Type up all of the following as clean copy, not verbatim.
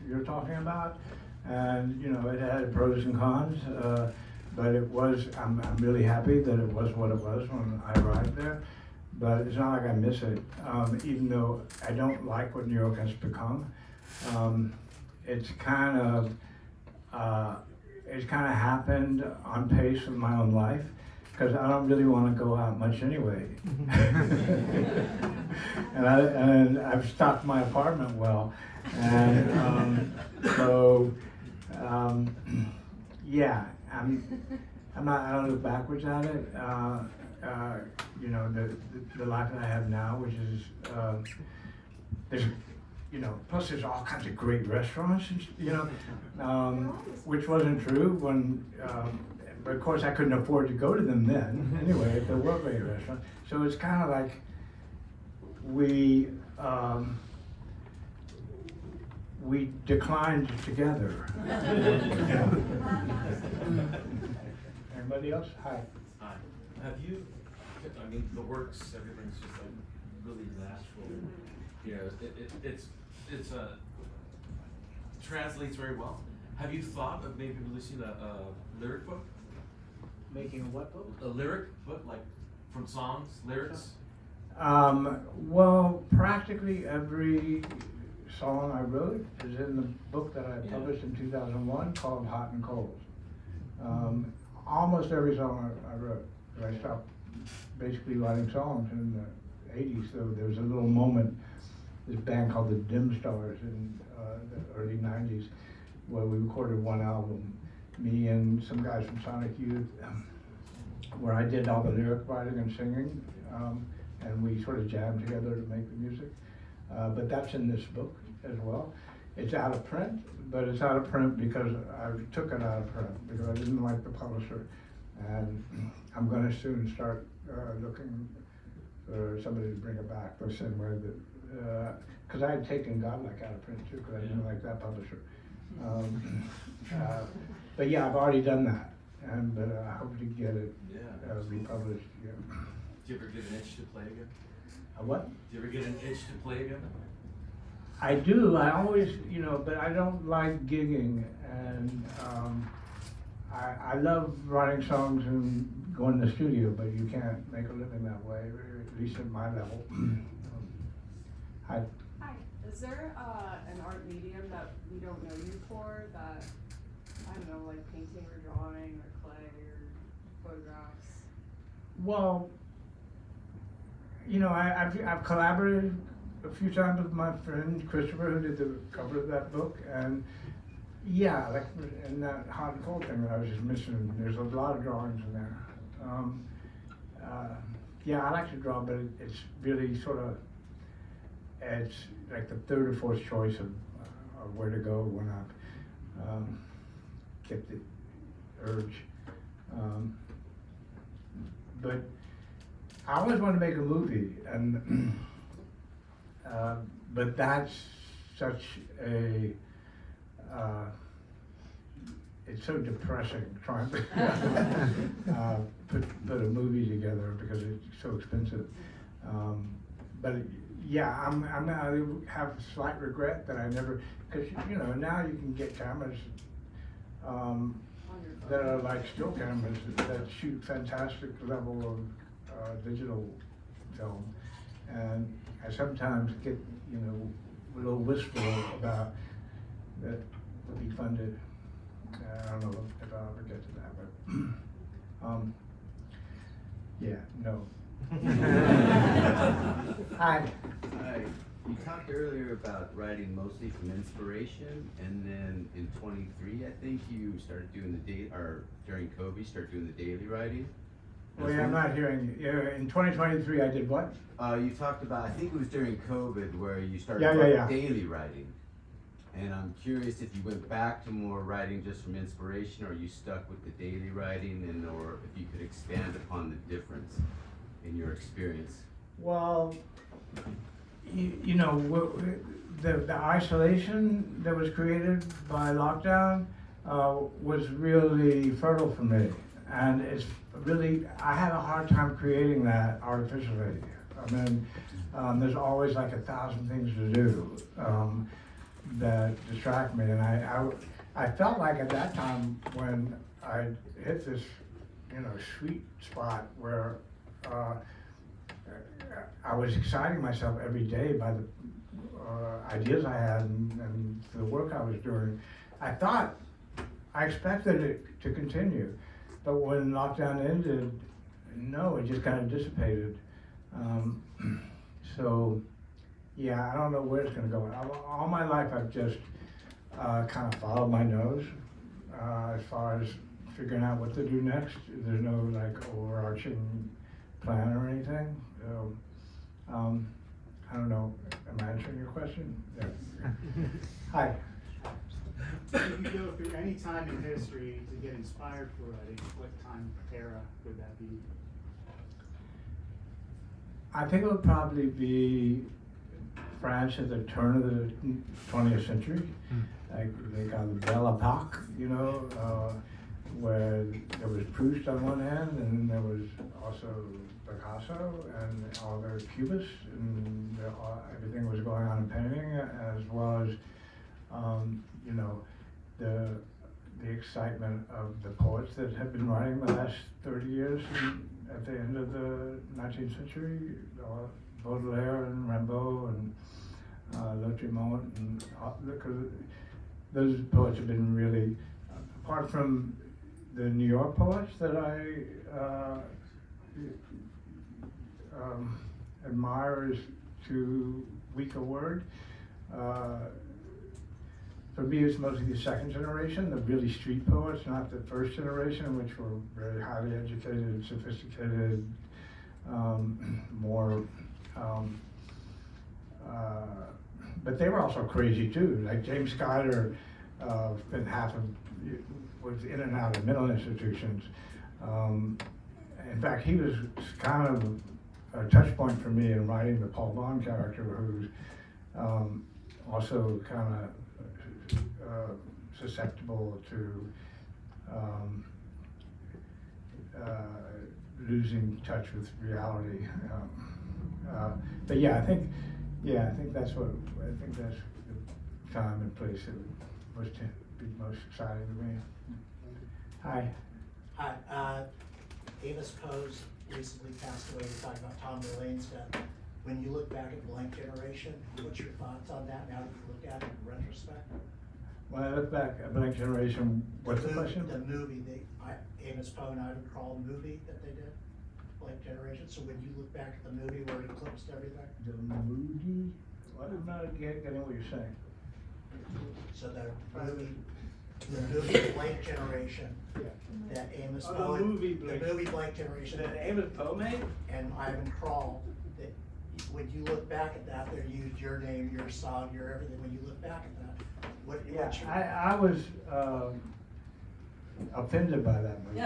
you're talking about. And, you know, it had pros and cons, but it was, I'm really happy that it was what it was when I arrived there. But it's not like I miss it, even though I don't like what New York has become. It's kind of happened on pace with my own life, because I don't really want to go out much anyway. and I've stocked my apartment well, and yeah, I don't look backwards at it. You know, the life that I have now, which is there's, you know, plus there's all kinds of great restaurants, you know, which wasn't true when, but of course I couldn't afford to go to them then anyway, if there were great restaurants. So it's kind of like we declined together. Anybody else? Hi. Hi. Have you, I mean, the works, everything's just like really natural. You know, it's translates very well. Have you thought of maybe releasing a lyric book? Making a what book? A lyric book, like from songs, lyrics? Well, practically every song I wrote is in the book that I published in 2001 called Hot and Cold. Almost every song I wrote. I stopped basically writing songs in the 80s, so there was a little moment, this band called the Dim Stars in the early 90s, where we recorded one album, me and some guys from Sonic Youth, where I did all the lyric writing and singing, and we sort of jammed together to make the music. But that's in this book as well. It's out of print, but it's out of print because I took it out of print because I didn't like the publisher. And I'm going to soon start looking for somebody to bring it back the same way that, because I had taken Godlike out of print too, because I didn't like that publisher. But yeah, I've already done that, and but I hope to get it republished. Yeah. Do you ever get an itch to play again? A what? Do you ever get an itch to play again? I do. I always, you know, but I don't like gigging, and I love writing songs and going to the studio, but you can't make a living that way, at least at my level. Hi. Hi. Is there an art medium that we don't know you for that, I don't know, like painting or drawing or clay or photographs? Well, you know, I've collaborated a few times with my friend Christopher, who did the cover of that book, and yeah, like in that Hot and Cold thing that I was just mentioning, there's a lot of drawings in there. Yeah, I like to draw, but it's really sort of, it's like the third or fourth choice of where to go when I get the urge. But I always wanted to make a movie, and but that's such a it's so depressing trying to put a movie together because it's so expensive. But yeah, I have a slight regret that I never, because you know now you can get cameras that are like still cameras that shoot fantastic level of digital film, and I sometimes get, you know, a little wistful about that would be funded. I don't know if I'll ever get to that, but yeah, no. Hi. Hi. You talked earlier about writing mostly from inspiration, and then in 23, I think you started doing the daily, or during COVID, started doing the daily writing. Oh yeah, I'm not hearing you. In 2023, I did what? You talked about, I think it was during COVID, where you started daily writing. And I'm curious if you went back to more writing just from inspiration, or you stuck with the daily writing, and or if you could expand upon the difference in your experience. Well, you know, the isolation that was created by lockdown was really fertile for me, and it's really, I have a hard time creating that artificially. I mean, there's always like 1,000 things to do. that distract me, and I felt like at that time when I hit this, sweet spot where, I was exciting myself every day by the, ideas I had and the work I was doing. I expected it to continue, but when lockdown ended, no, it just kind of dissipated. So, yeah, I don't know where it's gonna go. All my life, I've just kind of followed my nose as far as figuring out what to do next. There's no like overarching plan or anything. So, I don't know. Am I answering your question? Yeah. Hi. If you go through any time in history to get inspired for writing, what time era would that be? I think it would probably be France at the turn of the 20th century. Like they call the Belle Epoque, where there was Proust on one hand, and then there was also Picasso and all the Cubists, and everything was going on in painting, as well as, the excitement of the poets that had been writing the last 30 years at the end of the 19th century, Baudelaire and Rimbaud and Lautréamont, and because those poets have been really, apart from the New York poets that I admire is too weak a word. For me, it's mostly the second generation, the really street poets, not the first generation, which were very highly educated, sophisticated, more, but they were also crazy too. Like James Scudder spent was in and out of mental institutions. In fact, he was kind of a touch point for me in writing the Paul Bond character, who's also kind of susceptible to losing touch with reality. But yeah, I think that's the time and place that would be most exciting to me. Hi. Hi, Amos Poe's recently passed away. We're talking about Tom Verlaine's death. When you look back at Blank Generation, what's your thoughts on that now that you look at it in retrospect? When I look back at Blank Generation, what's the question? The movie, Amos Poe and Ivan Krall movie that they did, Blank Generation. So when you look back at the movie where it eclipsed everything? The movie? Well, I'm not getting what you're saying. So the movie Blank Generation, that Amos Poe, the movie Blank Generation That Amos Poe made? and Ivan Krall, that when you look back at that, they used your name, your song, your everything. When you look back at that, what's your... I was offended by that movie.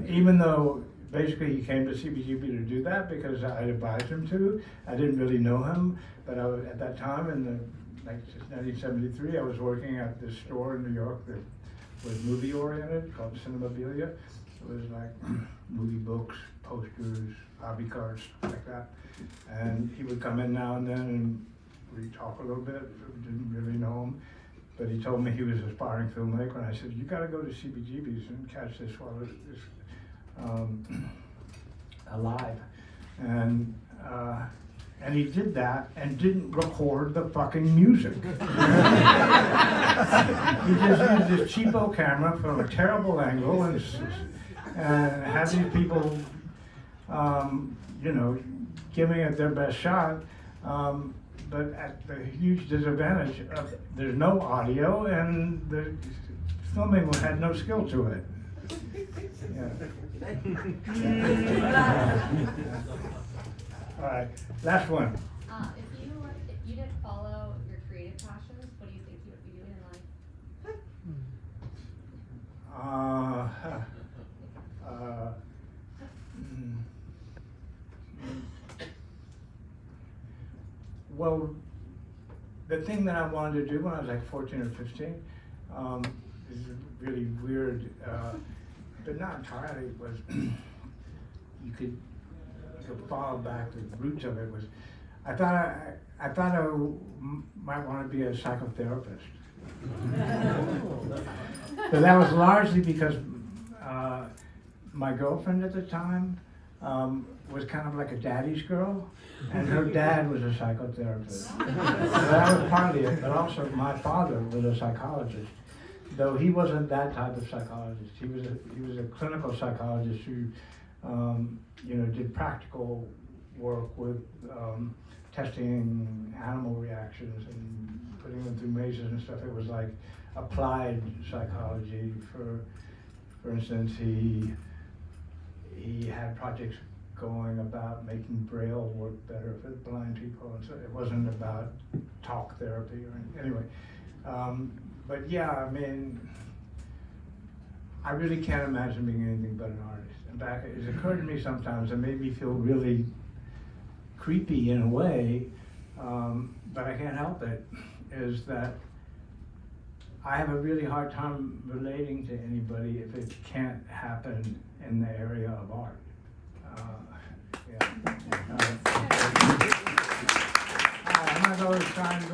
Even though basically he came to CBGB to do that because I advised him to. I didn't really know him, but at that time in 1973, I was working at this store in New York that was movie oriented called Cinemabilia. It was like movie books, posters, hobby cards, like that. And he would come in now and then and we'd talk a little bit. Didn't really know him, but he told me he was an aspiring filmmaker, and I said, you gotta go to CBGB's and catch this while it's alive. And he did that and didn't record the fucking music. He just used this cheapo camera from a terrible angle and had these people, giving it their best shot, but at the huge disadvantage of there's no audio and the filming had no skill to it. Yeah. All right, last one. If you didn't follow your creative passions, what do you think you would be doing in life? Well, the thing that I wanted to do when I was like 14 or 15, is really weird, but not entirely, was you could to follow back the roots of it was, I thought I might want to be a psychotherapist. But that was largely because my girlfriend at the time was kind of like a daddy's girl, and her dad was a psychotherapist. So that was partly it, but also my father was a psychologist, though he wasn't that type of psychologist. He was a clinical psychologist who did practical work with testing animal reactions and putting them through mazes and stuff. It was like applied psychology. For instance, he had projects going about making Braille work better for blind people, and so it wasn't about talk therapy or anything. Anyway. But yeah, I mean, I really can't imagine being anything but an artist. In fact, it's occurred to me sometimes, it made me feel really creepy in a way, but I can't help it, is that I have a really hard time relating to anybody if it can't happen in the area of art. I'm not always trying to